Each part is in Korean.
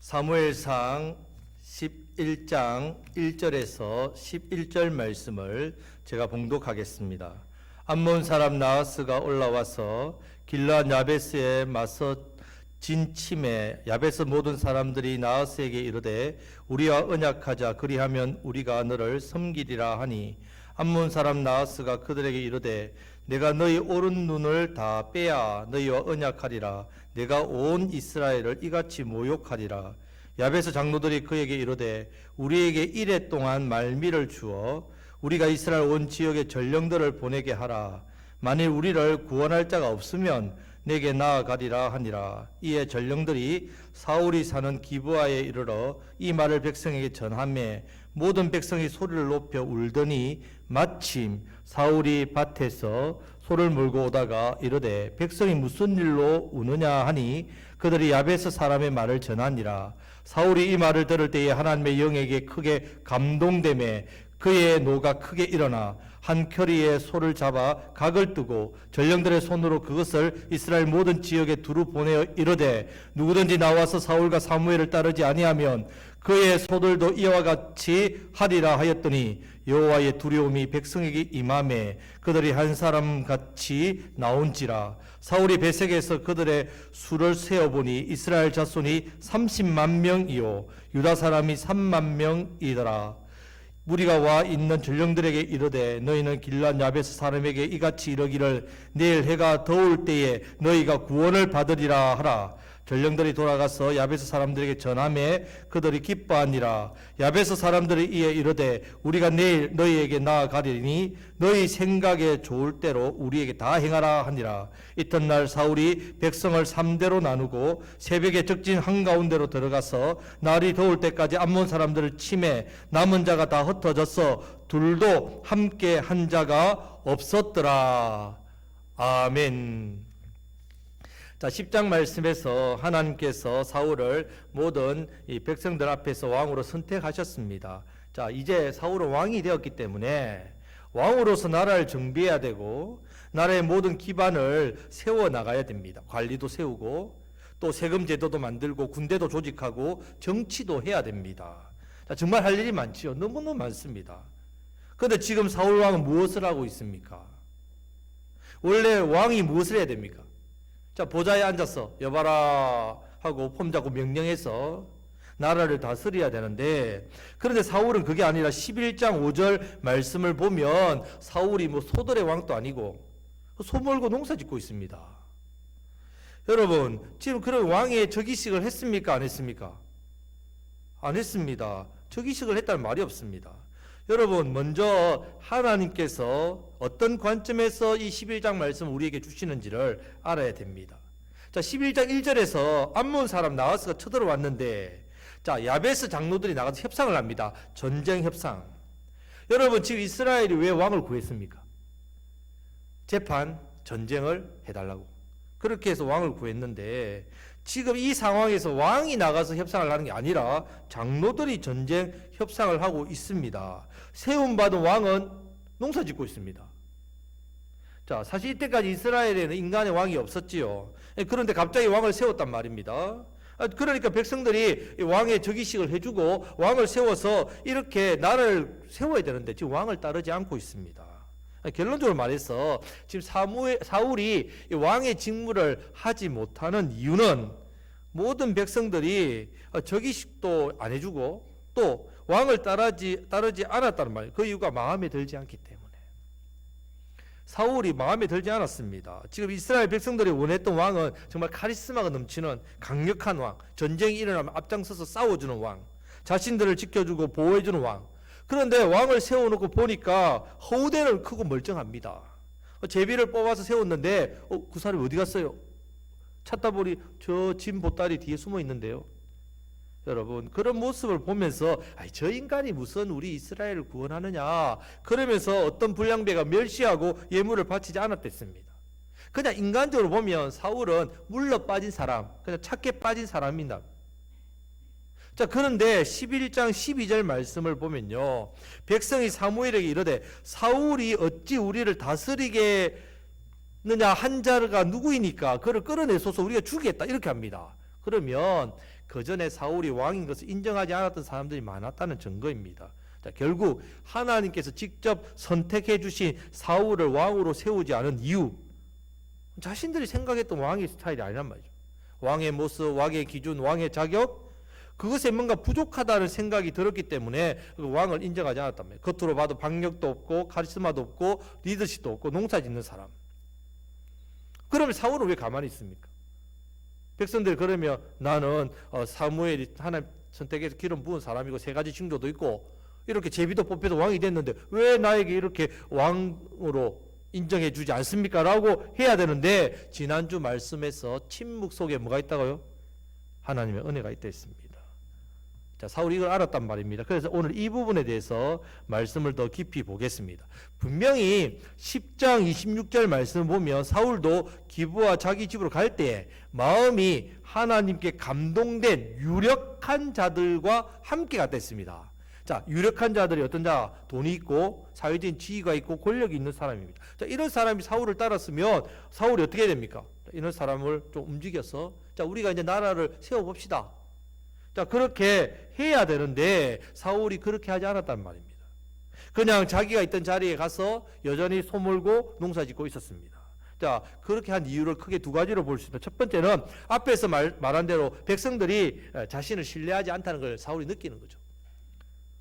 사무엘상 11장 1절에서 11절 말씀을 제가 봉독하겠습니다. 암몬 사람 나하스가 올라와서 길르앗 야베스에 맞서 진침에 야베스 모든 사람들이 나하스에게 이르되 우리와 언약하자 그리하면 우리가 너를 섬기리라 하니 암몬 사람 나하스가 그들에게 이르되 내가 너희 오른 눈을 다 빼야 너희와 언약하리라. 내가 온 이스라엘을 이같이 모욕하리라. 야베스 장로들이 그에게 이르되 우리에게 이레 동안 말미를 주어 우리가 이스라엘 온 지역의 전령들을 보내게 하라. 만일 우리를 구원할 자가 없으면 내게 나아가리라 하니라. 이에 전령들이 사울이 사는 기브아에 이르러 이 말을 백성에게 전하매 모든 백성이 소리를 높여 울더니 마침 사울이 밭에서 소를 몰고 오다가 이르되 백성이 무슨 일로 우느냐 하니 그들이 야베스 사람의 말을 전하니라. 사울이 이 말을 들을 때에 하나님의 영에게 크게 감동되매 그의 노가 크게 일어나 한 켜리에 소를 잡아 각을 뜨고 전령들의 손으로 그것을 이스라엘 모든 지역에 두루 보내어 이르되 누구든지 나와서 사울과 사무엘을 따르지 아니하면 그의 소들도 이와 같이 하리라 하였더니 여호와의 두려움이 백성에게 임하매 그들이 한 사람 같이 나온지라. 사울이 베색에서 그들의 수를 세어보니 이스라엘 자손이 30만 명이요 유다 사람이 3만 명이더라. 무리가 와 있는 전령들에게 이르되 너희는 길르앗 야베스 사람에게 이같이 이르기를 내일 해가 더울 때에 너희가 구원을 받으리라 하라. 전령들이 돌아가서 야베스 사람들에게 전하매 그들이 기뻐하니라. 야베스 사람들이 이에 이르되 우리가 내일 너희에게 나아가리니 너희 생각에 좋을 대로 우리에게 다 행하라 하니라. 이튿날 사울이 백성을 3대로 나누고 새벽에 적진 한가운데로 들어가서 날이 더울 때까지 암몬 사람들을 치매 남은 자가 다 흩어져서 둘도 함께 한 자가 없었더라. 아멘. 자, 10장 말씀에서 하나님께서 사울을 모든 이 백성들 앞에서 왕으로 선택하셨습니다. 자, 이제 사울은 왕이 되었기 때문에 왕으로서 나라를 정비해야 되고 나라의 모든 기반을 세워 나가야 됩니다. 관리도 세우고 또 세금 제도도 만들고 군대도 조직하고 정치도 해야 됩니다. 자, 정말 할 일이 많지요. 너무너무 많습니다. 그런데 지금 사울 왕은 무엇을 하고 있습니까? 원래 왕이 무엇을 해야 됩니까? 자, 보좌에 앉아서 여봐라 하고 폼 잡고 명령해서 나라를 다스려야 되는데 그런데 사울은 그게 아니라 11장 5절 말씀을 보면 사울이 뭐 소들의 왕도 아니고 소 몰고 농사 짓고 있습니다. 여러분 지금 그런 왕의 즉위식을 했습니까? 안 했습니까? 안 했습니다. 즉위식을 했다는 말이 없습니다. 여러분 먼저 하나님께서 어떤 관점에서 이 11장 말씀을 우리에게 주시는지를 알아야 됩니다. 자, 11장 1절에서 암몬 사람 나하스가 쳐들어왔는데 자, 야베스 장로들이 나가서 협상을 합니다. 전쟁 협상. 여러분 지금 이스라엘이 왜 왕을 구했습니까? 재판, 전쟁을 해달라고. 그렇게 해서 왕을 구했는데 지금 이 상황에서 왕이 나가서 협상을 하는 게 아니라 장로들이 전쟁 협상을 하고 있습니다. 세움받은 왕은 농사 짓고 있습니다. 자, 사실 이때까지 이스라엘에는 인간의 왕이 없었지요. 그런데 갑자기 왕을 세웠단 말입니다. 그러니까 백성들이 왕의 즉위식을 해주고 왕을 세워서 이렇게 나라를 세워야 되는데 지금 왕을 따르지 않고 있습니다. 결론적으로 말해서 지금 사울이 왕의 직무를 하지 못하는 이유는 모든 백성들이 즉위식도 안 해주고 또 왕을 따르지 않았다는 말이에요. 그 이유가 마음에 들지 않기 때문에. 사울이 마음에 들지 않았습니다. 지금 이스라엘 백성들이 원했던 왕은 정말 카리스마가 넘치는 강력한 왕, 전쟁이 일어나면 앞장서서 싸워주는 왕, 자신들을 지켜주고 보호해주는 왕. 그런데 왕을 세워놓고 보니까 허우대는 크고 멀쩡합니다. 제비를 뽑아서 세웠는데 그 사람이 어디 갔어요? 찾다 보니 저 진 보따리 뒤에 숨어 있는데요. 여러분 그런 모습을 보면서 저 인간이 무슨 우리 이스라엘을 구원하느냐 그러면서 어떤 불량배가 멸시하고 예물을 바치지 않았댔습니다. 그냥 인간적으로 보면 사울은 물러 빠진 사람, 그냥 착해 빠진 사람입니다. 자, 그런데 11장 12절 말씀을 보면요. 백성이 사무엘에게 이르되 사울이 어찌 우리를 다스리겠느냐 한 자가 누구이니까 그를 끌어내소서 우리가 죽이겠다 이렇게 합니다. 그러면 그 전에 사울이 왕인 것을 인정하지 않았던 사람들이 많았다는 증거입니다. 자, 결국 하나님께서 직접 선택해 주신 사울을 왕으로 세우지 않은 이유, 자신들이 생각했던 왕의 스타일이 아니란 말이죠. 왕의 모습, 왕의 기준, 왕의 자격, 그것에 뭔가 부족하다는 생각이 들었기 때문에 그 왕을 인정하지 않았단 말이에요. 겉으로 봐도 박력도 없고 카리스마도 없고 리더십도 없고 농사짓는 사람. 그러면 사울은 왜 가만히 있습니까? 백성들이 그러면 나는 사무엘이 하나님 선택해서 기름 부은 사람이고 세 가지 징조도 있고 이렇게 제비도 뽑혀서 왕이 됐는데 왜 나에게 이렇게 왕으로 인정해 주지 않습니까? 라고 해야 되는데 지난주 말씀에서 침묵 속에 뭐가 있다고요? 하나님의 은혜가 있다 했습니다. 자, 사울이 이걸 알았단 말입니다. 그래서 오늘 이 부분에 대해서 말씀을 더 깊이 보겠습니다. 분명히 10장 26절 말씀을 보면 사울도 기브와 자기 집으로 갈 때 마음이 하나님께 감동된 유력한 자들과 함께 갔다 했습니다. 자, 유력한 자들이 어떤 자? 돈이 있고 사회적인 지위가 있고 권력이 있는 사람입니다. 자, 이런 사람이 사울을 따랐으면 사울이 어떻게 됩니까? 이런 사람을 좀 움직여서 자, 우리가 이제 나라를 세워봅시다. 자, 그렇게 해야 되는데 사울이 그렇게 하지 않았단 말입니다. 그냥 자기가 있던 자리에 가서 여전히 소몰고 농사짓고 있었습니다. 자, 그렇게 한 이유를 크게 두 가지로 볼 수 있습니다. 첫 번째는 앞에서 말한 대로 백성들이 자신을 신뢰하지 않다는 걸 사울이 느끼는 거죠.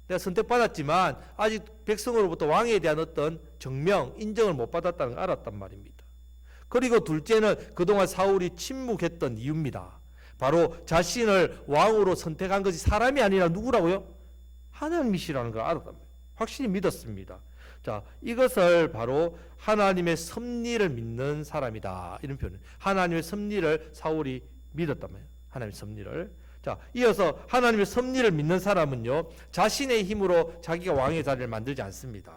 내가 선택받았지만 아직 백성으로부터 왕에 대한 어떤 정명, 인정을 못 받았다는 걸 알았단 말입니다. 그리고 둘째는 그동안 사울이 침묵했던 이유입니다. 바로 자신을 왕으로 선택한 것이 사람이 아니라 누구라고요? 하나님이시라는 걸 알았단 말이에요. 확실히 믿었습니다. 자, 이것을 바로 하나님의 섭리를 믿는 사람이다. 이런 표현. 하나님의 섭리를 사울이 믿었단 말이에요. 하나님의 섭리를. 자, 이어서 하나님의 섭리를 믿는 사람은요, 자신의 힘으로 자기가 왕의 자리를 만들지 않습니다.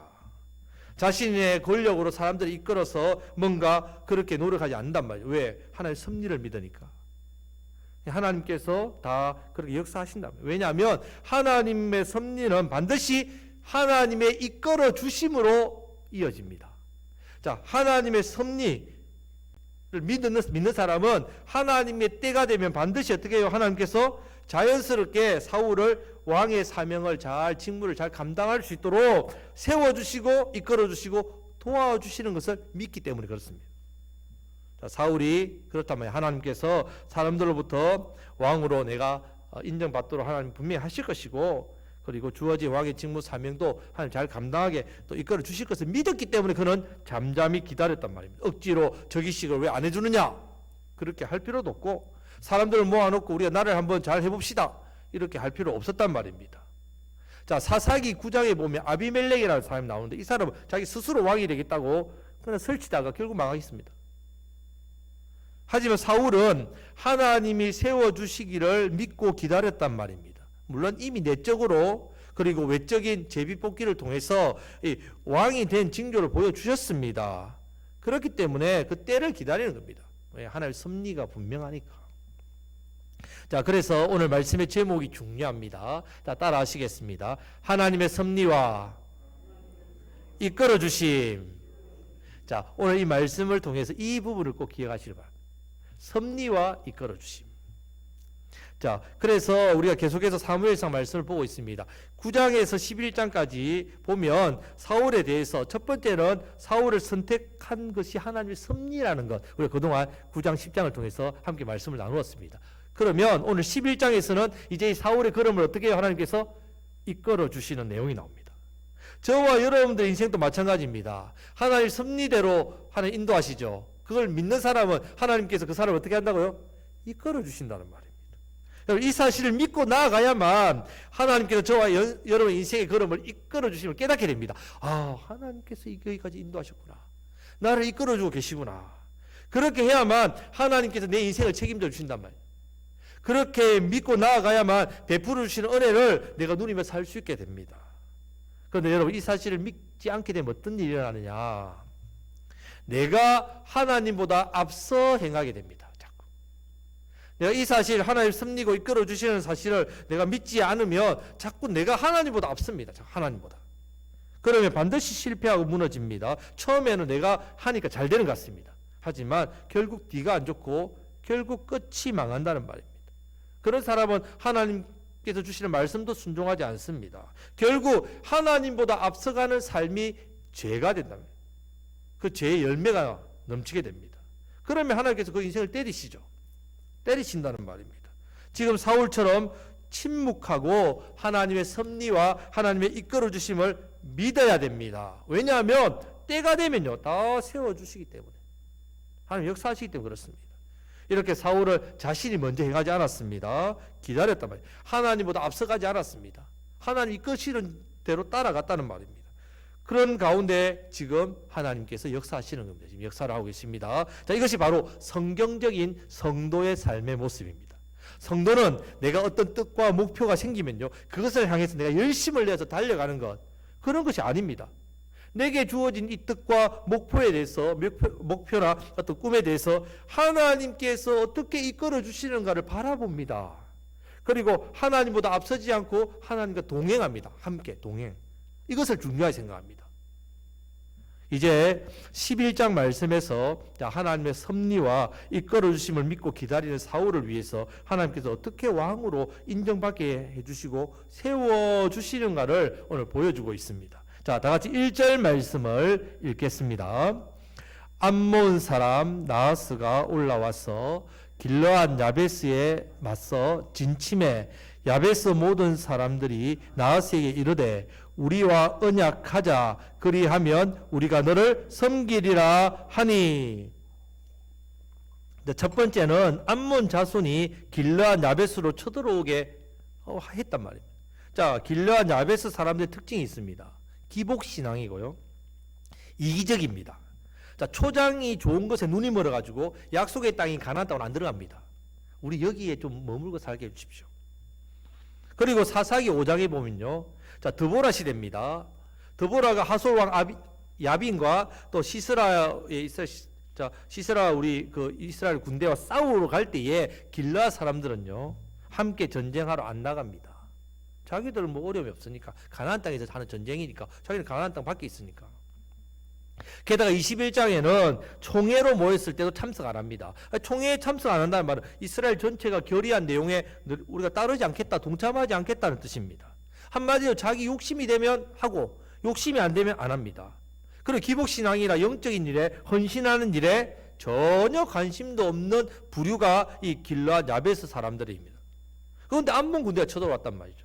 자신의 권력으로 사람들을 이끌어서 뭔가 그렇게 노력하지 않는단 말이에요. 왜? 하나님의 섭리를 믿으니까. 하나님께서 다 그렇게 역사하신다. 왜냐하면 하나님의 섭리는 반드시 하나님의 이끌어 주심으로 이어집니다. 자, 하나님의 섭리를 믿는 사람은 하나님의 때가 되면 반드시 어떻게 해요? 하나님께서 자연스럽게 사울을 왕의 사명을 잘, 직무를 잘 감당할 수 있도록 세워주시고 이끌어 주시고 도와주시는 것을 믿기 때문에 그렇습니다. 사울이 그렇다면 하나님께서 사람들로부터 왕으로 내가 인정받도록 하나님 분명히 하실 것이고 그리고 주어진 왕의 직무 사명도 하나님 잘 감당하게 또 이끌어 주실 것을 믿었기 때문에 그는 잠잠히 기다렸단 말입니다. 억지로 저기식을 왜 안 해주느냐? 그렇게 할 필요도 없고 사람들을 모아놓고 우리가 나라를 한번 잘 해봅시다. 이렇게 할 필요 없었단 말입니다. 자, 사사기 9장에 보면 아비멜렉이라는 사람이 나오는데 이 사람은 자기 스스로 왕이 되겠다고 그냥 설치다가 결국 망하겠습니다. 하지만 사울은 하나님이 세워주시기를 믿고 기다렸단 말입니다. 물론 이미 내적으로 그리고 외적인 제비뽑기를 통해서 왕이 된 징조를 보여주셨습니다. 그렇기 때문에 그 때를 기다리는 겁니다. 왜? 하나님의 섭리가 분명하니까. 자, 그래서 오늘 말씀의 제목이 중요합니다. 자, 따라 하시겠습니다. 하나님의 섭리와 이끌어 주심. 자, 오늘 이 말씀을 통해서 이 부분을 꼭 기억하시길 바랍니다. 섭리와 이끌어 주심. 자, 그래서 우리가 계속해서 사무엘상 말씀을 보고 있습니다. 9장에서 11장까지 보면 사울에 대해서 첫 번째는 사울을 선택한 것이 하나님의 섭리라는 것. 우리가 그동안 9장, 10장을 통해서 함께 말씀을 나누었습니다. 그러면 오늘 11장에서는 이제 사울의 걸음을 어떻게 해요? 하나님께서 이끌어 주시는 내용이 나옵니다. 저와 여러분들 인생도 마찬가지입니다. 하나님 섭리대로 하나님 인도하시죠. 그걸 믿는 사람은 하나님께서 그 사람을 어떻게 한다고요? 이끌어 주신다는 말입니다. 이 사실을 믿고 나아가야만 하나님께서 저와 여러분 인생의 걸음을 이끌어 주심을 깨닫게 됩니다. 아, 하나님께서 여기까지 인도하셨구나. 나를 이끌어 주고 계시구나. 그렇게 해야만 하나님께서 내 인생을 책임져 주신단 말이에요. 그렇게 믿고 나아가야만 베풀어 주시는 은혜를 내가 누리며 살 수 있게 됩니다. 그런데 여러분 이 사실을 믿지 않게 되면 어떤 일이 일어나느냐? 내가 하나님보다 앞서 행하게 됩니다. 자꾸. 내가 이 사실 하나님 섭리고 이끌어 주시는 사실을 내가 믿지 않으면 자꾸 내가 하나님보다 앞섭니다. 하나님보다. 그러면 반드시 실패하고 무너집니다. 처음에는 내가 하니까 잘 되는 것 같습니다. 하지만 결국 뒤가 안 좋고 결국 끝이 망한다는 말입니다. 그런 사람은 하나님께서 주시는 말씀도 순종하지 않습니다. 결국 하나님보다 앞서가는 삶이 죄가 된다면 그 죄의 열매가 넘치게 됩니다. 그러면 하나님께서 그 인생을 때리시죠. 때리신다는 말입니다. 지금 사울처럼 침묵하고 하나님의 섭리와 하나님의 이끌어 주심을 믿어야 됩니다. 왜냐하면 때가 되면요 다 세워주시기 때문에, 하나님 역사하시기 때문에 그렇습니다. 이렇게 사울을 자신이 먼저 행하지 않았습니다. 기다렸단 말이에요. 하나님보다 앞서가지 않았습니다. 하나님 이끄시는 대로 따라갔다는 말입니다. 그런 가운데 지금 하나님께서 역사하시는 겁니다. 지금 역사를 하고 계십니다. 자, 이것이 바로 성경적인 성도의 삶의 모습입니다. 성도는 내가 어떤 뜻과 목표가 생기면요 그것을 향해서 내가 열심을 내서 달려가는 것, 그런 것이 아닙니다. 내게 주어진 이 뜻과 목표에 대해서, 목표나 어떤 꿈에 대해서 하나님께서 어떻게 이끌어 주시는가를 바라봅니다. 그리고 하나님보다 앞서지 않고 하나님과 동행합니다. 함께 동행. 이것을 중요하게 생각합니다. 이제 11장 말씀에서 하나님의 섭리와 이끌어 주심을 믿고 기다리는 사울을 위해서 하나님께서 어떻게 왕으로 인정받게 해주시고 세워주시는가를 오늘 보여주고 있습니다. 자, 다 같이 1절 말씀을 읽겠습니다. 암몬 사람 나하스가 올라와서 길르앗 야베스에 맞서 진침해 야베스 모든 사람들이 나하스에게 이르되 우리와 언약하자, 그리하면 우리가 너를 섬기리라 하니. 첫 번째는 암몬 자손이 길르앗 야베스로 쳐들어오게 했단 말입니다. 자, 길르앗 야베스 사람들의 특징이 있습니다. 기복신앙이고요, 이기적입니다. 자, 초장이 좋은 것에 눈이 멀어가지고 약속의 땅인 가나안 땅으로 안 들어갑니다. 우리 여기에 좀 머물고 살게 해주십시오. 그리고 사사기 5장에 보면요, 자, 드보라 시대입니다. 드보라가 하솔왕 야빈과 또 시스라 우리 그 이스라엘 군대와 싸우러 갈 때에 길르앗 사람들은요 함께 전쟁하러 안 나갑니다. 자기들은 뭐 어려움이 없으니까, 가나안 땅에서 하는 전쟁이니까 자기는 가나안 땅 밖에 있으니까. 게다가 21장에는 총회로 모였을 때도 참석 안 합니다. 총회에 참석 안 한다는 말은 이스라엘 전체가 결의한 내용에 우리가 따르지 않겠다, 동참하지 않겠다는 뜻입니다. 한마디로 자기 욕심이 되면 하고 욕심이 안 되면 안 합니다. 그리고 기복신앙이나 영적인 일에 헌신하는 일에 전혀 관심도 없는 부류가 이 길르앗 야베스 사람들입니다. 그런데 암몬 군대가 쳐들어왔단 말이죠.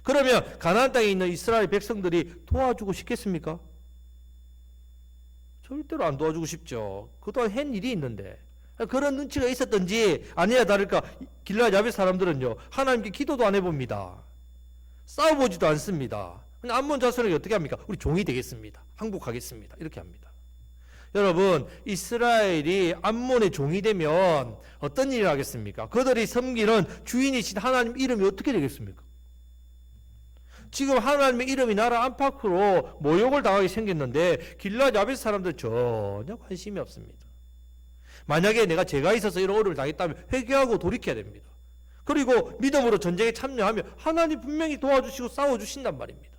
그러면 가나안 땅에 있는 이스라엘 백성들이 도와주고 싶겠습니까? 절대로 안 도와주고 싶죠. 그동안 한 일이 있는데. 그런 눈치가 있었던지 아니야 다를까 길르앗 야베스 사람들은요 하나님께 기도도 안 해봅니다. 싸워보지도 않습니다. 암몬 자손에게 어떻게 합니까? 우리 종이 되겠습니다. 항복하겠습니다. 이렇게 합니다. 여러분, 이스라엘이 암몬의 종이 되면 어떤 일을 하겠습니까? 그들이 섬기는 주인이신 하나님 이름이 어떻게 되겠습니까? 지금 하나님의 이름이 나라 안팎으로 모욕을 당하게 생겼는데 길르앗 야베스 사람들 전혀 관심이 없습니다. 만약에 내가 죄가 있어서 이런 어려움을 당했다면 회개하고 돌이켜야 됩니다. 그리고 믿음으로 전쟁에 참여하면 하나님 분명히 도와주시고 싸워주신단 말입니다.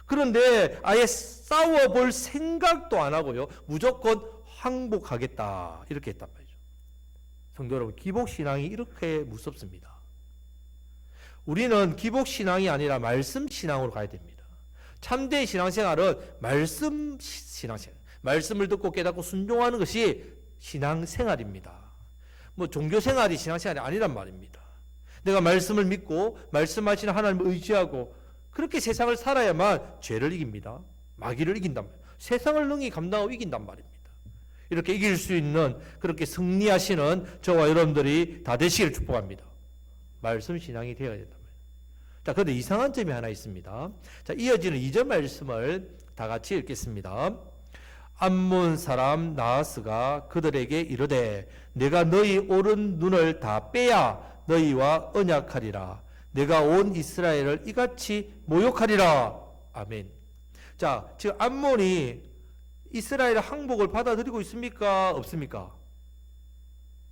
그런데 아예 싸워볼 생각도 안 하고요 무조건 항복하겠다 이렇게 했단 말이죠. 성도 여러분, 기복신앙이 이렇게 무섭습니다. 우리는 기복신앙이 아니라 말씀신앙으로 가야 됩니다. 참된 신앙생활은 말씀 신앙생활, 말씀을 듣고 깨닫고 순종하는 것이 신앙생활입니다. 뭐 종교생활이 신앙생활이 아니란 말입니다. 내가 말씀을 믿고 말씀하시는 하나님을 의지하고 그렇게 세상을 살아야만 죄를 이깁니다. 마귀를 이긴단 말이에요. 세상을 능히 감당하고 이긴단 말입니다. 이렇게 이길 수 있는, 그렇게 승리하시는 저와 여러분들이 다 되시기를 축복합니다. 말씀 신앙이 되어야 된단 말이에요. 자, 그런데 이상한 점이 하나 있습니다. 자, 이어지는 2절 말씀을 다 같이 읽겠습니다. 암몬 사람 나하스가 그들에게 이르되 내가 너희 오른 눈을 다 빼야 너희와 언약하리라. 내가 온 이스라엘을 이같이 모욕하리라. 아멘. 자, 지금 암몬이 이스라엘의 항복을 받아들이고 있습니까? 없습니까?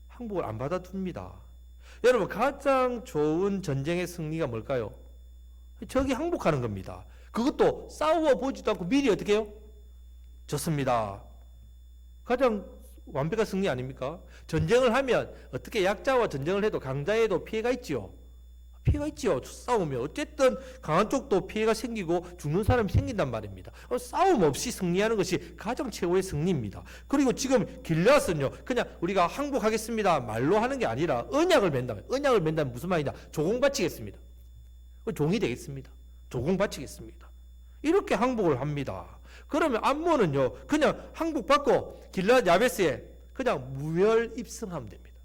항복을 안 받아줍니다. 여러분, 가장 좋은 전쟁의 승리가 뭘까요? 적이 항복하는 겁니다. 그것도 싸워보지도 않고 미리 어떻게 해요? 졌습니다. 가장 완벽한 승리 아닙니까? 전쟁을 하면 어떻게 약자와 전쟁을 해도 강자에도 피해가 있지요. 피해가 있지요. 싸우면 어쨌든 강한 쪽도 피해가 생기고 죽는 사람이 생긴단 말입니다. 싸움 없이 승리하는 것이 가장 최고의 승리입니다. 그리고 지금 길앗은요, 그냥 우리가 항복하겠습니다 말로 하는 게 아니라 언약을 맺는다. 언약을 맺는다면 무슨 말이냐? 조공 바치겠습니다. 종이 되겠습니다. 조공 바치겠습니다. 이렇게 항복을 합니다. 그러면 암몬은요, 그냥 항복받고 길앗 야베스에 그냥 무혈입성하면 됩니다.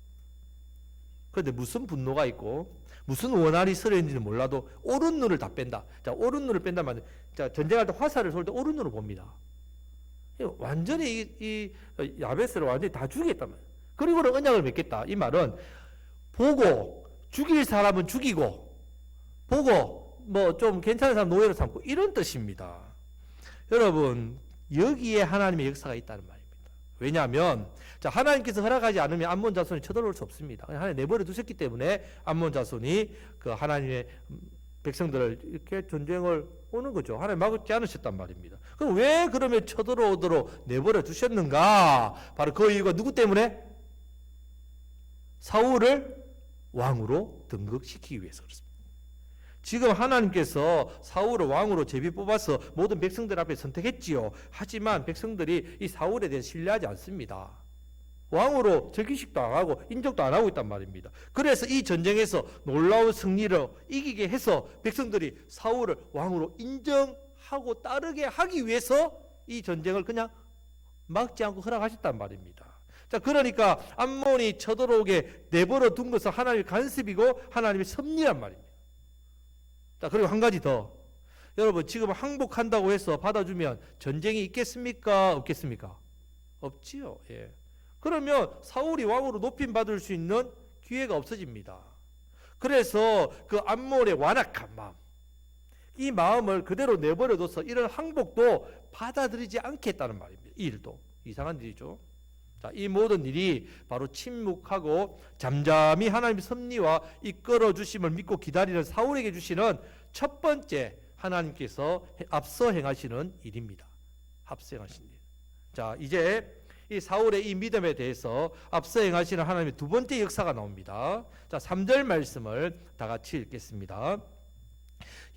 그런데 무슨 분노가 있고 무슨 원한이 서려있는지는 몰라도 오른 눈을 다 뺀다. 자, 오른 눈을 뺀다면, 자, 전쟁할 때 화살을 쏠 때 오른 눈을 봅니다. 완전히 이 야베스를 완전히 다 죽이겠단 말이에요. 그리고는 언약을 맺겠다. 이 말은 보고 죽일 사람은 죽이고, 보고 뭐 좀 괜찮은 사람 노예로 삼고, 이런 뜻입니다. 여러분, 여기에 하나님의 역사가 있다는 말입니다. 왜냐하면 자, 하나님께서 허락하지 않으면 암몬 자손이 쳐들어올 수 없습니다. 하나님 내버려 두셨기 때문에 암몬 자손이 그 하나님의 백성들을 이렇게 전쟁을 오는 거죠. 하나님 막지 않으셨단 말입니다. 그럼 왜 그러면 쳐들어오도록 내버려 두셨는가? 바로 그 이유가 누구 때문에? 사울을 왕으로 등극시키기 위해서 그렇습니다. 지금 하나님께서 사울을 왕으로 제비 뽑아서 모든 백성들 앞에 선택했지요. 하지만 백성들이 이 사울에 대해 신뢰하지 않습니다. 왕으로 즉위식도 안 하고 인정도 안 하고 있단 말입니다. 그래서 이 전쟁에서 놀라운 승리를 이기게 해서 백성들이 사울을 왕으로 인정하고 따르게 하기 위해서 이 전쟁을 그냥 막지 않고 허락하셨단 말입니다. 자, 그러니까 암몬이 쳐들어오게 내버려 둔 것은 하나님의 간섭이고 하나님의 섭리란 말입니다. 자, 그리고 한 가지 더. 여러분, 지금 항복한다고 해서 받아주면 전쟁이 있겠습니까? 없겠습니까? 없지요. 예. 그러면 사울이 왕으로 높임받을 수 있는 기회가 없어집니다. 그래서 그 암몬의 완악한 마음, 이 마음을 그대로 내버려둬서 이런 항복도 받아들이지 않겠다는 말입니다. 이 일도 이상한 일이죠. 자, 이 모든 일이 바로 침묵하고 잠잠히 하나님의 섭리와 이끌어 주심을 믿고 기다리는 사울에게 주시는 첫 번째 하나님께서 앞서 행하시는 일입니다. 앞서 행하신 일. 자, 이제 이 사울의 이 믿음에 대해서 앞서 행하시는 하나님의 두 번째 역사가 나옵니다. 자, 3절 말씀을 다 같이 읽겠습니다.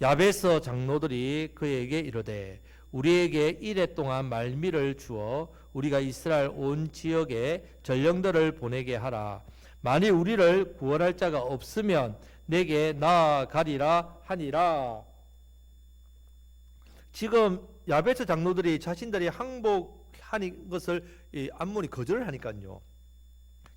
야베스 장로들이 그에게 이르되 우리에게 이레 동안 말미를 주어 우리가 이스라엘 온 지역에 전령들을 보내게 하라. 만일 우리를 구원할 자가 없으면 내게 나아가리라 하니라. 지금 야베스 장로들이 자신들이 항복하는 것을 이 암몬이 거절을 하니까요,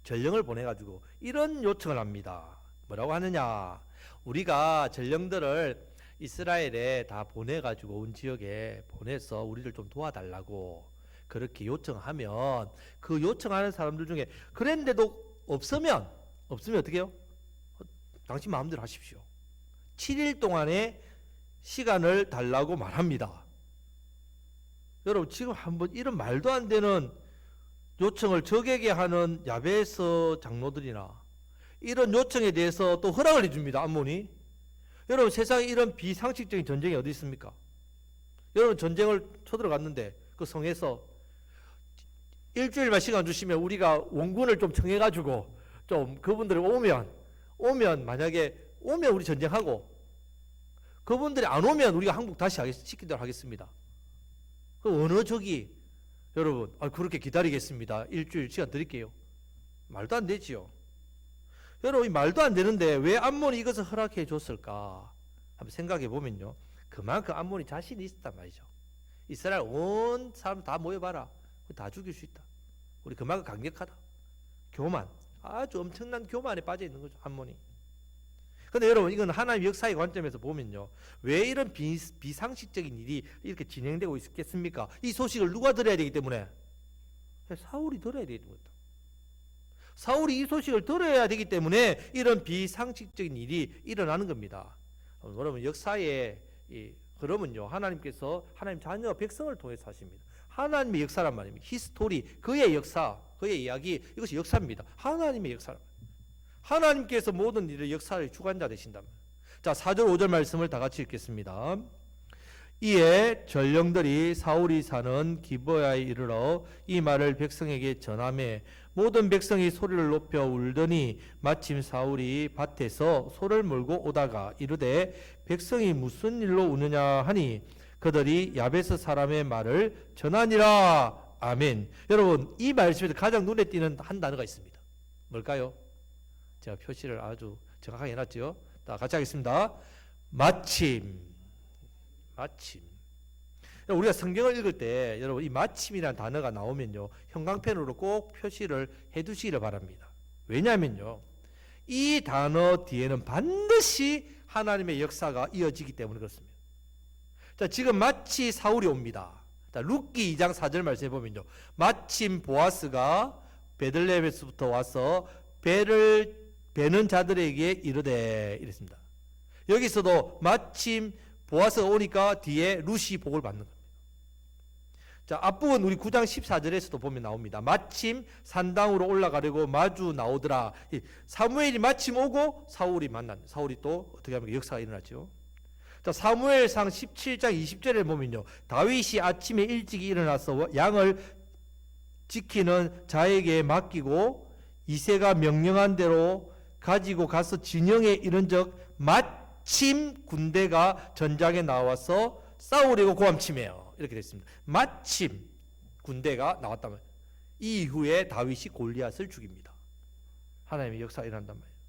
전령을 보내가지고 이런 요청을 합니다. 뭐라고 하느냐? 우리가 전령들을 이스라엘에 다 보내가지고 온 지역에 보내서 우리를 좀 도와달라고 그렇게 요청하면 그 요청하는 사람들 중에 그랬는데도 없으면 어떻게 해요? 당신 마음대로 하십시오. 7일 동안의 시간을 달라고 말합니다. 여러분, 지금 한번 이런 말도 안 되는 요청을 적에게 하는 야베스 장로들이나 이런 요청에 대해서 또 허락을 해줍니다. 암몬이. 여러분, 세상에 이런 비상식적인 전쟁이 어디 있습니까? 여러분, 전쟁을 쳐들어갔는데 그 성에서 일주일만 시간 주시면 우리가 원군을 좀 청해가지고 좀 그분들이 오면 만약에 오면 우리 전쟁하고 그분들이 안 오면 우리가 항복 다시 시키도록 하겠습니다. 그 어느 적이 여러분 그렇게 기다리겠습니다. 일주일 시간 드릴게요. 말도 안 되지요. 여러분, 이 말도 안 되는데 왜 암몬이 이것을 허락해 줬을까? 한번 생각해 보면요, 그만큼 암몬이 자신이 있었단 말이죠. 이스라엘 온 사람 다 모여봐라. 다 죽일 수 있다. 우리 그만큼 강력하다. 교만, 아주 엄청난 교만에 빠져 있는 거죠, 암몬이. 근데 여러분, 이건 하나님의 역사의 관점에서 보면요, 왜 이런 비상식적인 일이 이렇게 진행되고 있겠습니까? 이 소식을 누가 들어야 되기 때문에? 사울이 들어야 되는 거다. 사울이 이 소식을 들어야 되기 때문에 이런 비상식적인 일이 일어나는 겁니다. 여러분, 역사의 흐름은요, 하나님께서 하나님 자녀 백성을 통해서 하십니다. 하나님의 역사란 말입니다. 히스토리, 그의 역사, 그의 이야기, 이것이 역사입니다. 하나님의 역사란 말입니다. 하나님께서 모든 일의 역사의 주관자 되신다. 자, 4절 5절 말씀을 다 같이 읽겠습니다. 이에 전령들이 사울이 사는 기브야에 이르러 이 말을 백성에게 전하매 모든 백성이 소리를 높여 울더니 마침 사울이 밭에서 소를 몰고 오다가 이르되 백성이 무슨 일로 우느냐 하니 그들이 야베스 사람의 말을 전하니라. 아멘. 여러분, 이 말씀에서 가장 눈에 띄는 한 단어가 있습니다. 뭘까요? 제가 표시를 아주 정확하게 해놨죠. 다 같이 하겠습니다. 마침. 마침. 우리가 성경을 읽을 때 여러분 이 마침이라는 단어가 나오면요, 형광펜으로 꼭 표시를 해두시기를 바랍니다. 왜냐하면요, 이 단어 뒤에는 반드시 하나님의 역사가 이어지기 때문에 그렇습니다. 자, 지금 마치 사울이 옵니다. 자, 룻기 2장 4절 말씀해 보면요, 마침 보아스가 베들레헴에서부터 와서 배를 베는 자들에게 이르되 이랬습니다. 여기서도 마침 보아스가 오니까 뒤에 룻이 복을 받는 겁니다. 자, 앞부분 우리 9장 14절에서도 보면 나옵니다. 마침 산당으로 올라가려고 마주 나오더라. 사무엘이 마침 오고 사울이 만난, 사울이 또 어떻게 하면 역사가 일어났죠. 자, 사무엘상 17장 20절에 보면요, 다윗이 아침에 일찍 일어나서 양을 지키는 자에게 맡기고 이새가 명령한 대로 가지고 가서 진영에 이른적 마침 군대가 전장에 나와서 싸우려고 고함치매요. 이렇게 됐습니다. 마침 군대가 나왔다면 이후에 다윗이 골리앗을 죽입니다. 하나님의 역사가 일어난단 말이에요.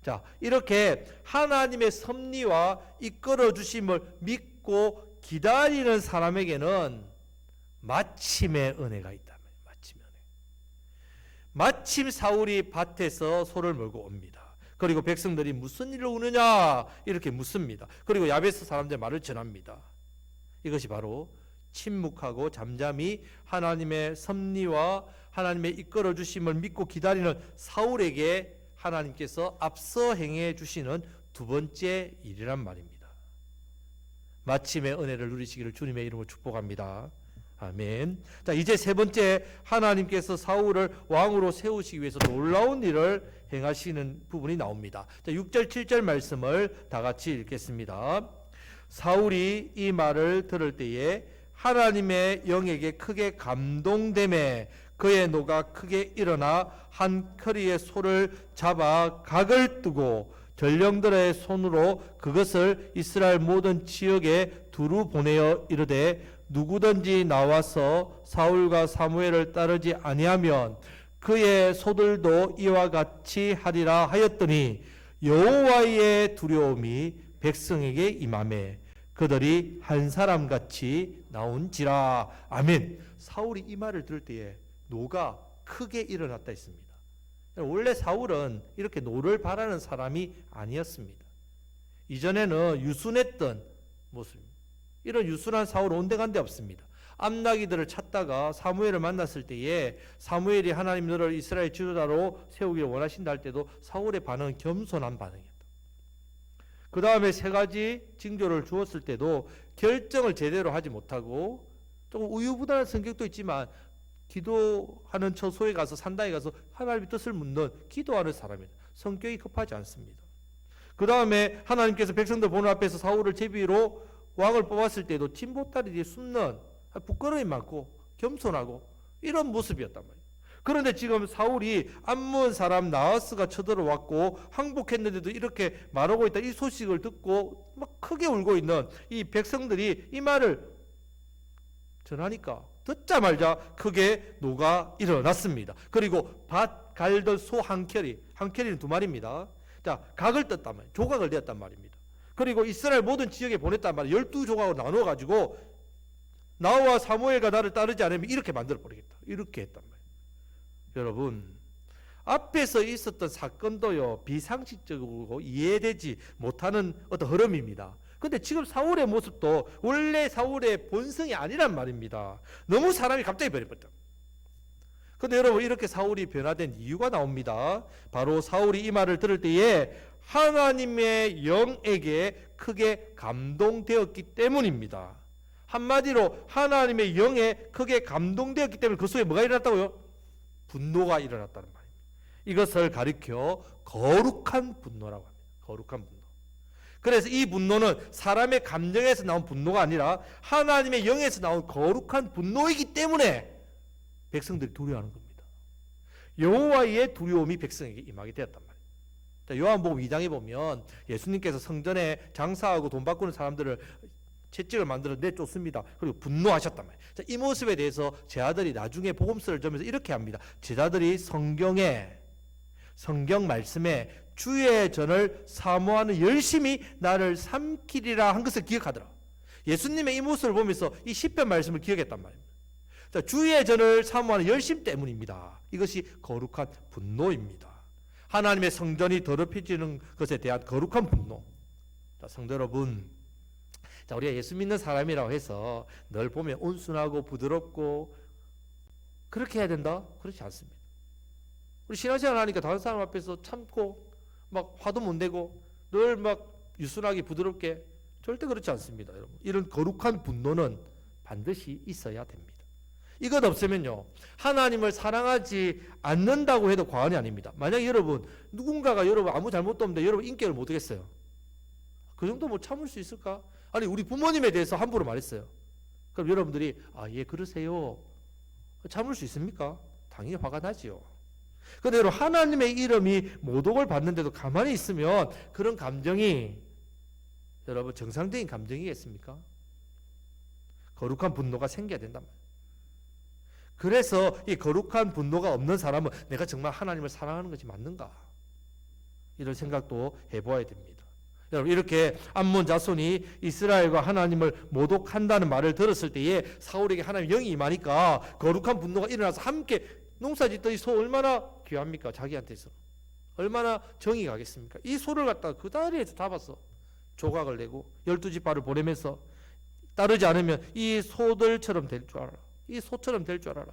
자, 이렇게 하나님의 섭리와 이끌어 주심을 믿고 기다리는 사람에게는 마침의 은혜가 있다. 마침의 은혜. 마침 사울이 밭에서 소를 몰고 옵니다. 그리고 백성들이 무슨 일로 우느냐 이렇게 묻습니다. 그리고 야베스 사람들 말을 전합니다. 이것이 바로 침묵하고 잠잠히 하나님의 섭리와 하나님의 이끌어 주심을 믿고 기다리는 사울에게 하나님께서 앞서 행해 주시는 두 번째 일이란 말입니다. 마침의 은혜를 누리시기를 주님의 이름으로 축복합니다. 아멘. 자, 이제 세 번째, 하나님께서 사울을 왕으로 세우시기 위해서 놀라운 일을 행하시는 부분이 나옵니다. 자, 6절 7절 말씀을 다 같이 읽겠습니다. 사울이 이 말을 들을 때에 하나님의 영에게 크게 감동되매 그의 노가 크게 일어나 한 커리의 소를 잡아 각을 뜨고 전령들의 손으로 그것을 이스라엘 모든 지역에 두루 보내어 이르되 누구든지 나와서 사울과 사무엘을 따르지 아니하면 그의 소들도 이와 같이 하리라 하였더니 여호와의 두려움이 백성에게 임하매 그들이 한 사람같이 나온지라. 아멘. 사울이 이 말을 들을 때에 노가 크게 일어났다 했습니다. 원래 사울은 이렇게 노를 바라는 사람이 아니었습니다. 이전에는 유순했던 모습입니다. 이런 유순한 사울 온데간데 없습니다. 암나기들을 찾다가 사무엘을 만났을 때에 사무엘이 하나님 너를 이스라엘 지도자로 세우기를 원하신다 할 때도 사울의 반응은 겸손한 반응이었다. 그 다음에 세 가지 징조를 주었을 때도 결정을 제대로 하지 못하고 조금 우유부단한 성격도 있지만 기도하는 처소에 가서 산당에 가서 하나님의 뜻을 묻는 기도하는 사람입니다. 성격이 급하지 않습니다. 그 다음에 하나님께서 백성들 보는 앞에서 사울을 제비로 왕을 뽑았을 때도 진보다리 뒤에 숨는 부끄러움이 많고 겸손하고 이런 모습이었단 말이에요. 그런데 지금 사울이 암몬 사람 나하스가 쳐들어왔고 항복했는데도 이렇게 말하고 있다, 이 소식을 듣고 막 크게 울고 있는 이 백성들이 이 말을 전하니까 듣자마자 크게 노가 일어났습니다. 그리고 밭 갈던 소 한 켜리, 한 켜리는 두 마리입니다. 자, 각을 떴단 말이에요. 조각을 내었단 말입니다. 그리고 이스라엘 모든 지역에 보냈단 말이에요. 12조각으로 나눠가지고 나와 사무엘과 나를 따르지 않으면 이렇게 만들어버리겠다. 이렇게 했단 말이에요. 여러분, 앞에서 있었던 사건도요, 비상식적이고 이해되지 못하는 어떤 흐름입니다. 근데 지금 사울의 모습도 원래 사울의 본성이 아니란 말입니다. 너무 사람이 갑자기 변해버렸다. 근데 여러분, 이렇게 사울이 변화된 이유가 나옵니다. 바로 사울이 이 말을 들을 때에 하나님의 영에게 크게 감동되었기 때문입니다. 한마디로 하나님의 영에 크게 감동되었기 때문에 그 속에 뭐가 일어났다고요? 분노가 일어났다는 말입니다. 이것을 가리켜 거룩한 분노라고 합니다. 거룩한 분노. 그래서 이 분노는 사람의 감정에서 나온 분노가 아니라 하나님의 영에서 나온 거룩한 분노이기 때문에 백성들이 두려워하는 겁니다. 여호와의 두려움이 백성에게 임하게 되었단 말이에요. 요한복음 2장에 보면 예수님께서 성전에 장사하고 돈 바꾸는 사람들을 채찍을 만들어 내쫓습니다. 그리고 분노하셨단 말이에요. 자, 이 모습에 대해서 제자들이 나중에 복음서를 전면서 이렇게 합니다. 제자들이 성경 말씀에 주의 전을 사모하는 열심히 나를 삼키리라 한 것을 기억하더라. 예수님의 이 모습을 보면서 이 시편 말씀을 기억했단 말입니다. 자, 주의 전을 사모하는 열심 때문입니다. 이것이 거룩한 분노입니다. 하나님의 성전이 더럽혀지는 것에 대한 거룩한 분노. 자, 성도 여러분, 자, 우리가 예수 믿는 사람이라고 해서 늘 보면 온순하고 부드럽고 그렇게 해야 된다? 그렇지 않습니다. 우리 신앙생활 하니까 다른 사람 앞에서 참고 막 화도 못 내고 늘 막 유순하게 부드럽게, 절대 그렇지 않습니다, 여러분. 이런 거룩한 분노는 반드시 있어야 됩니다. 이것 없으면요, 하나님을 사랑하지 않는다고 해도 과언이 아닙니다. 만약 여러분, 누군가가 여러분 아무 잘못도 없는데 여러분 인격을 못 하겠어요. 그 정도 뭐 참을 수 있을까? 아니, 우리 부모님에 대해서 함부로 말했어요. 그럼 여러분들이 예, 그러세요. 참을 수 있습니까? 당연히 화가 나지요. 그런데 여러분, 하나님의 이름이 모독을 받는데도 가만히 있으면 그런 감정이 여러분 정상적인 감정이겠습니까? 거룩한 분노가 생겨야 된단 말이에요. 그래서 이 거룩한 분노가 없는 사람은 내가 정말 하나님을 사랑하는 것이 맞는가? 이런 생각도 해보아야 됩니다. 여러분, 이렇게 암몬 자손이 이스라엘과 하나님을 모독한다는 말을 들었을 때에 사울에게 하나님의 영이 임하니까 거룩한 분노가 일어나서 함께 농사짓던 이 소 얼마나 귀합니까? 자기한테서 얼마나 정이 가겠습니까? 이 소를 갖다가 그 다리에서 잡아서 조각을 내고 12지파를 보내면서 따르지 않으면 이 소들처럼 될 줄 알아라. 이 소처럼 될 줄 알아라.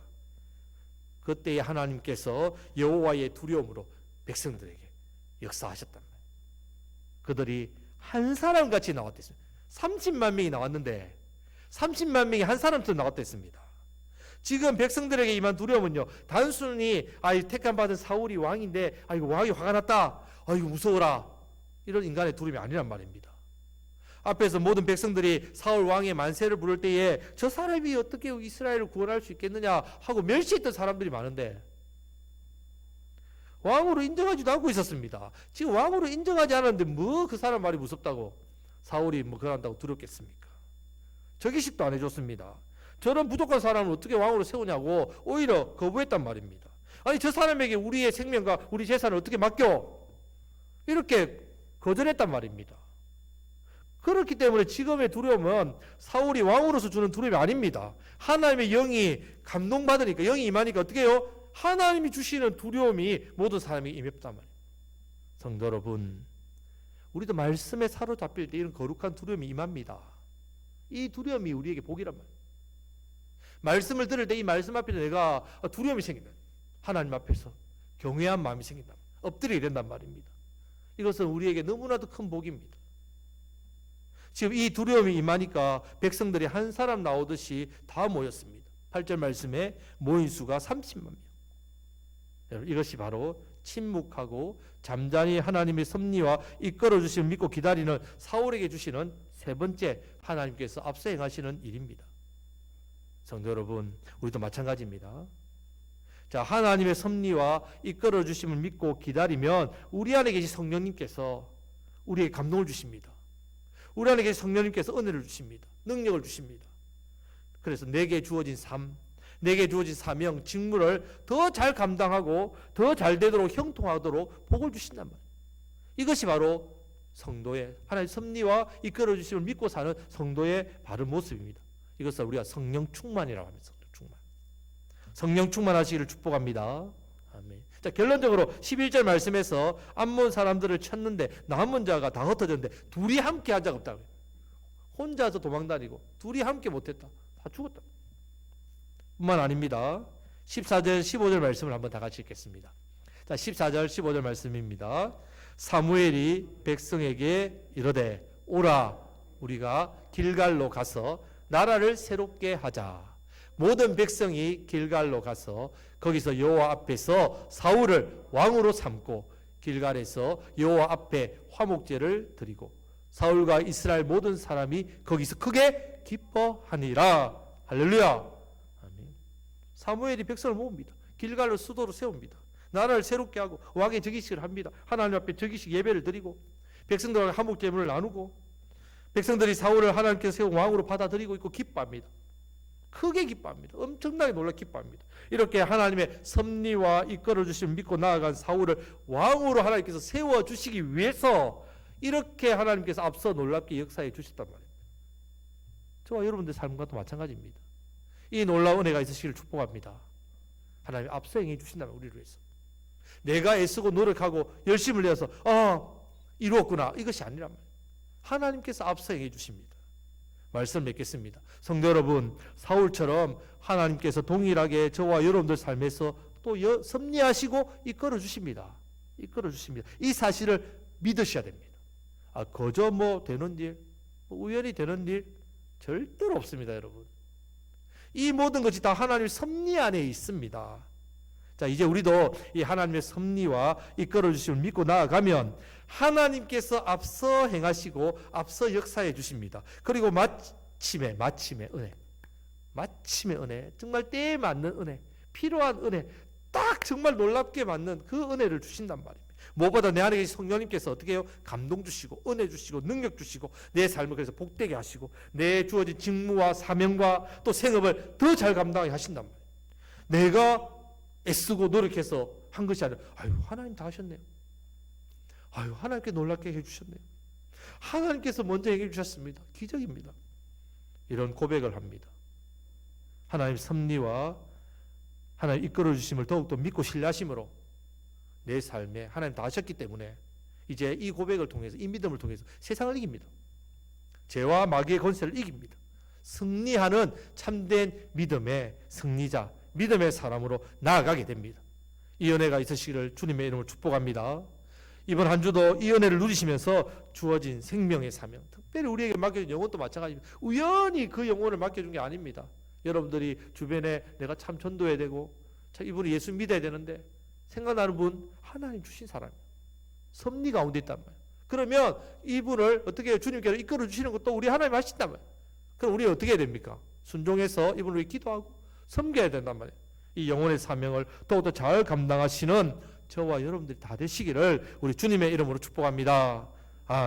그때에 하나님께서 여호와의 두려움으로 백성들에게 역사하셨단 말이에요. 그들이 한 사람같이 나왔댔습니다. 30만 명이 나왔는데 30만 명이 한 사람처럼 나왔댔습니다. 지금 백성들에게 임한 두려움은요, 단순히 택함 받은 사울이 왕인데 이거 왕이 화가 났다, 이거 무서워라, 이런 인간의 두려움이 아니란 말입니다. 앞에서 모든 백성들이 사울 왕의 만세를 부를 때에 저 사람이 어떻게 이스라엘을 구원할 수 있겠느냐 하고 멸시했던 사람들이 많은데 왕으로 인정하지도 않고 있었습니다. 지금 왕으로 인정하지 않았는데 뭐 그 사람 말이 무섭다고 사울이 뭐 그런다고 두렵겠습니까? 저기식도 안 해줬습니다. 저런 부족한 사람을 어떻게 왕으로 세우냐고 오히려 거부했단 말입니다. 아니, 저 사람에게 우리의 생명과 우리 재산을 어떻게 맡겨? 이렇게 거절했단 말입니다. 그렇기 때문에 지금의 두려움은 사울이 왕으로서 주는 두려움이 아닙니다. 하나님의 영이 감동받으니까, 영이 임하니까 어떻게 해요? 하나님이 주시는 두려움이 모든 사람이 임했단 말이에요. 성도 여러분, 우리도 말씀에 사로잡힐 때 이런 거룩한 두려움이 임합니다. 이 두려움이 우리에게 복이란 말이에요. 말씀을 들을 때 이 말씀 앞에서 내가 두려움이 생긴다. 하나님 앞에서 경외한 마음이 생긴다. 엎드리게 된단 말입니다. 이것은 우리에게 너무나도 큰 복입니다. 지금 이 두려움이 임하니까 백성들이 한 사람 나오듯이 다 모였습니다. 8절 말씀에 모인 수가 30만 명. 여러분, 이것이 바로 침묵하고 잠잠히 하나님의 섭리와 이끌어 주심을 믿고 기다리는 사울에게 주시는 세 번째 하나님께서 앞서 행하시는 일입니다. 성도 여러분, 우리도 마찬가지입니다. 자, 하나님의 섭리와 이끌어 주심을 믿고 기다리면 우리 안에 계신 성령님께서 우리에게 감동을 주십니다. 우리 안에 계신 성령님께서 은혜를 주십니다. 능력을 주십니다. 그래서 내게 주어진 삶, 내게 주어진 사명, 직무를 더 잘 감당하고 더 잘 되도록 형통하도록 복을 주신단 말이에요. 이것이 바로 성도의 하나님의 섭리와 이끌어 주심을 믿고 사는 성도의 바른 모습입니다. 이것을 우리가 성령 충만이라고 합니다. 성령 충만. 성령 충만하시기를 축복합니다. 아멘. 자, 결론적으로 11절 말씀에서 암몬 사람들을 쳤는데 남은 자가 다 흩어졌는데 둘이 함께 한 자가 없다고요. 혼자서 도망다니고 둘이 함께 못했다. 다 죽었다. 뿐만 아닙니다. 14절 15절 말씀을 한번 다 같이 읽겠습니다. 자, 14절 15절 말씀입니다. 사무엘이 백성에게 이르되 오라, 우리가 길갈로 가서 나라를 새롭게 하자. 모든 백성이 길갈로 가서 거기서 여호와 앞에서 사울을 왕으로 삼고 길갈에서 여호와 앞에 화목제를 드리고 사울과 이스라엘 모든 사람이 거기서 크게 기뻐하니라. 할렐루야. 아멘. 사무엘이 백성을 모읍니다. 길갈로 수도로 세웁니다. 나라를 새롭게 하고 왕의 즉위식을 합니다. 하나님 앞에 즉위식 예배를 드리고 백성들과 한목 제물을 나누고 백성들이 사울을 하나님께서 세운 왕으로 받아들이고 있고 기뻐합니다. 크게 기뻐합니다. 엄청나게 놀라 기뻐합니다. 이렇게 하나님의 섭리와 이끌어 주심을 믿고 나아간 사울을 왕으로 하나님께서 세워 주시기 위해서 이렇게 하나님께서 앞서 놀랍게 역사해 주셨단 말입니다. 저와 여러분들 삶과도 마찬가지입니다. 이 놀라운 은혜가 있으시기를 축복합니다. 하나님 앞서 행해 주신다면 우리를 위해서. 내가 애쓰고 노력하고 열심을 내어서 이루었구나 이것이 아니란 말이에요. 하나님께서 앞서 행해 주십니다. 말씀 맺겠습니다. 성도 여러분, 사울처럼 하나님께서 동일하게 저와 여러분들 삶에서 또 섭리하시고 이끌어 주십니다. 이끌어 주십니다. 이 사실을 믿으셔야 됩니다. 거저 되는 일, 우연히 되는 일 절대로 없습니다, 여러분. 이 모든 것이 다 하나님의 섭리 안에 있습니다. 자, 이제 우리도 이 하나님의 섭리와 이끌어 주심을 믿고 나아가면 하나님께서 앞서 행하시고 앞서 역사해 주십니다. 그리고 마침의 은혜, 정말 때에 맞는 은혜, 필요한 은혜, 딱 정말 놀랍게 맞는 그 은혜를 주신단 말입니다. 무엇보다 내 안에 계신 성령님께서 어떻게 해요? 감동 주시고 은혜 주시고 능력 주시고 내 삶을 그래서 복되게 하시고 내 주어진 직무와 사명과 또 생업을 더 잘 감당하게 하신단 말이에요. 내가 애쓰고 노력해서 한 것이 아니라 하나님 다 하셨네요. 하나님께 놀랍게 해주셨네요. 하나님께서 먼저 얘기해 주셨습니다. 기적입니다. 이런 고백을 합니다. 하나님 섭리와 하나님 이끌어 주심을 더욱더 믿고 신뢰하심으로 내 삶에 하나님 다 하셨기 때문에 이제 이 고백을 통해서 이 믿음을 통해서 세상을 이깁니다. 죄와 마귀의 권세를 이깁니다. 승리하는 참된 믿음의 승리자, 믿음의 사람으로 나아가게 됩니다. 이 은혜가 있으시기를 주님의 이름으로 축복합니다. 이번 한 주도 이 은혜를 누리시면서 주어진 생명의 사명, 특별히 우리에게 맡겨진 영혼도 마찬가지입니다. 우연히 그 영혼을 맡겨준 게 아닙니다. 여러분들이 주변에 내가 참 전도해야 되고 이분이 예수 믿어야 되는데 생각나는 분 하나님 주신 사람이에요. 섭리 가운데 있단 말이에요. 그러면 이분을 어떻게 해요? 주님께서 이끌어 주시는 것도 우리 하나님 하신단 말이에요. 그럼 우리 어떻게 해야 됩니까? 순종해서 이분을 위해 기도하고 섬겨야 된단 말이에요. 이 영혼의 사명을 더욱더 잘 감당하시는 저와 여러분들이 다 되시기를 우리 주님의 이름으로 축복합니다. 아멘.